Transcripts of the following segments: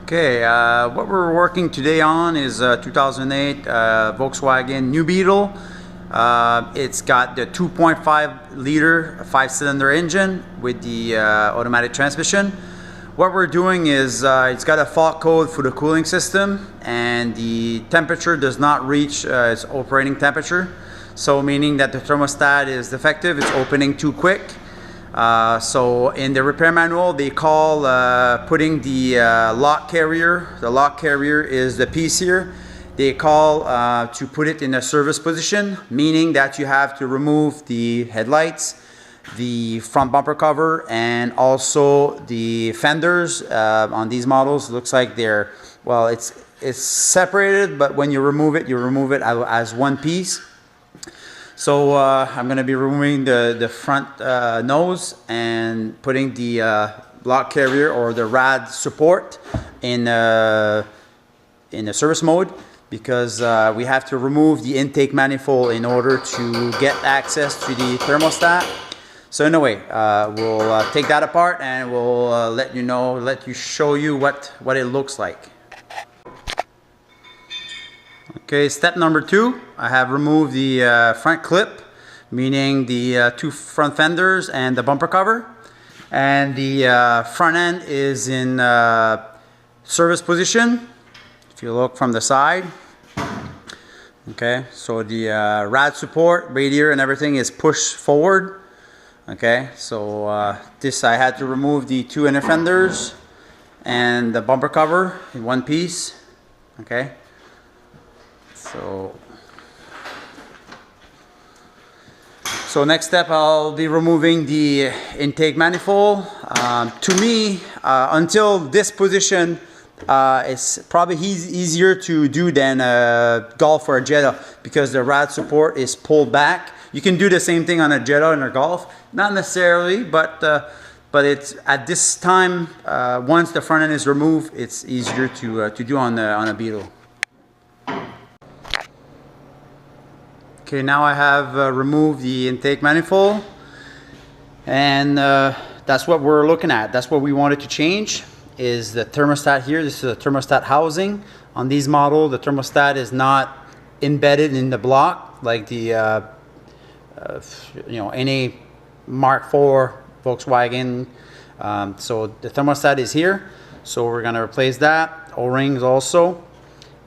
Okay, what we're working today on is 2008 Volkswagen New Beetle. It's got the 2.5 liter 5-cylinder engine with the automatic transmission. What we're doing is it's got a fault code for the cooling system, and the temperature does not reach its operating temperature. So meaning that the thermostat is defective, it's opening too quick. So in the repair manual they call putting the lock carrier, the lock carrier is the piece here, they call to put it in a service position, meaning that you have to remove the headlights, the front bumper cover, and also the fenders. On these models looks like they're, well, it's separated, but when you remove it as one piece. So I'm going to be removing the front nose and putting the lock carrier or the rad support in a service mode, because we have to remove the intake manifold in order to get access to the thermostat. So anyway, we'll take that apart and we'll show you what it looks like. Okay, step number 2, I have removed the front clip, meaning the two front fenders and the bumper cover, and the front end is in service position if you look from the side. Okay, so the rad support, radiator and everything is pushed forward. Okay, so this I had to remove the two inner fenders and the bumper cover in one piece. Okay. So next step, I'll be removing the intake manifold. To me, until this position, it's probably easier to do than a Golf or a Jetta, because the rad support is pulled back. You can do the same thing on a Jetta and a Golf, not necessarily, but it's at this time, once the front end is removed, it's easier to do on a Beetle. Okay, now I have removed the intake manifold, and that's what we're looking at. That's what we wanted to change, is the thermostat here. This is a thermostat housing. On these models, the thermostat is not embedded in the block like the any Mark IV Volkswagen. So the thermostat is here. So we're gonna replace that. O-rings also.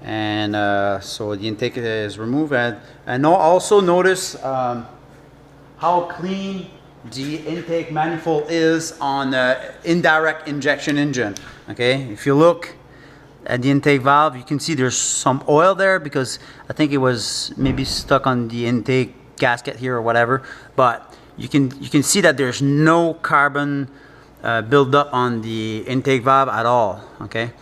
And so the intake is removed, and also notice how clean the intake manifold is on the indirect injection engine. Okay, if you look at the intake valve, you can see there's some oil there, because I think it was maybe stuck on the intake gasket here or whatever, but you can see that there's no carbon buildup on the intake valve at all. Okay.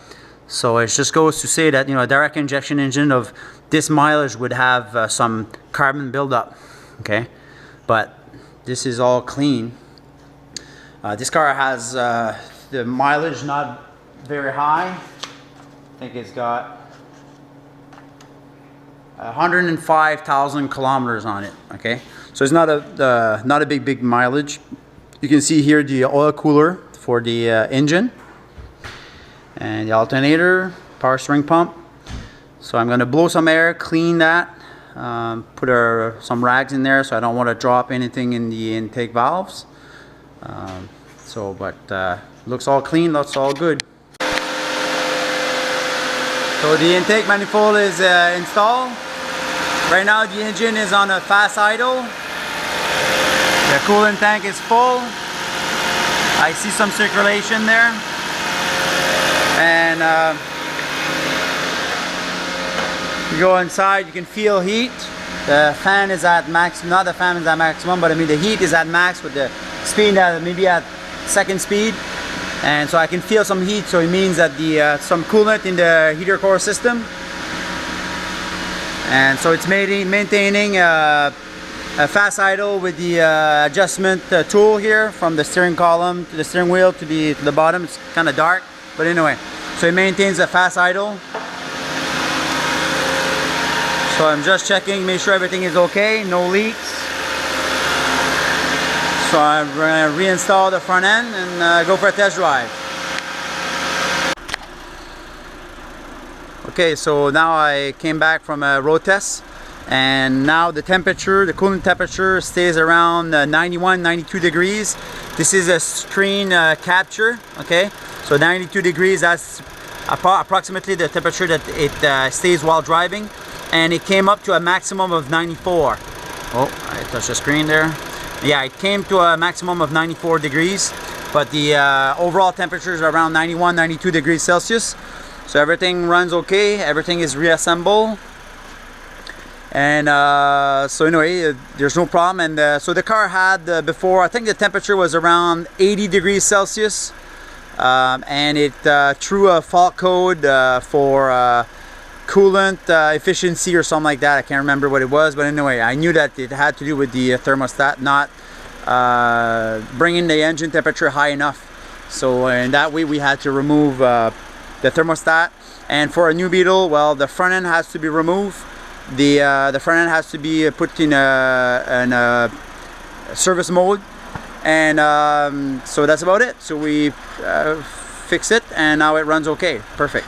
So it just goes to say that, a direct injection engine of this mileage would have some carbon buildup, okay? But this is all clean. This car has the mileage not very high. I think it's got 105,000 kilometers on it, okay? So it's not a big mileage. You can see here the oil cooler for the engine, and the alternator, power steering pump. So I'm going to blow some air, clean that, put some rags in there, so I don't want to drop anything in the intake valves. Looks all clean, looks all good. So the intake manifold is installed. Right now the engine is on a fast idle. The coolant tank is full. I see some circulation there. And you go inside, you can feel heat. The fan is at max, not the fan is at maximum, but I mean the heat is at max with the speed maybe at second speed. And so I can feel some heat, so it means that the some coolant in the heater core system. And so it's maintaining a fast idle with the adjustment tool here from the steering column to the steering wheel to the bottom. It's kind of dark. But anyway, so it maintains a fast idle. So I'm just checking, make sure everything is okay, no leaks. So I'm going to reinstall the front end and go for a test drive. Okay, so now I came back from a road test, and now the temperature, the coolant temperature stays around 91, 92 degrees. This is a screen capture, okay? So 92 degrees, that's approximately the temperature that it stays while driving, and it came up to a maximum of 94. Oh, I touched the screen there. Yeah, it came to a maximum of 94 degrees, but the overall temperature is around 91, 92 degrees Celsius. So everything runs okay, everything is reassembled. And so anyway, there's no problem. And so the car had before, I think the temperature was around 80 degrees Celsius. And it threw a fault code for coolant efficiency or something like that. I can't remember what it was, but anyway, I knew that it had to do with the thermostat not bringing the engine temperature high enough. So in that way, we had to remove the thermostat. And for a new Beetle, well, the front end has to be removed. The front end has to be put in a service mode, and so that's about it. So we fix it, and now it runs okay. Perfect.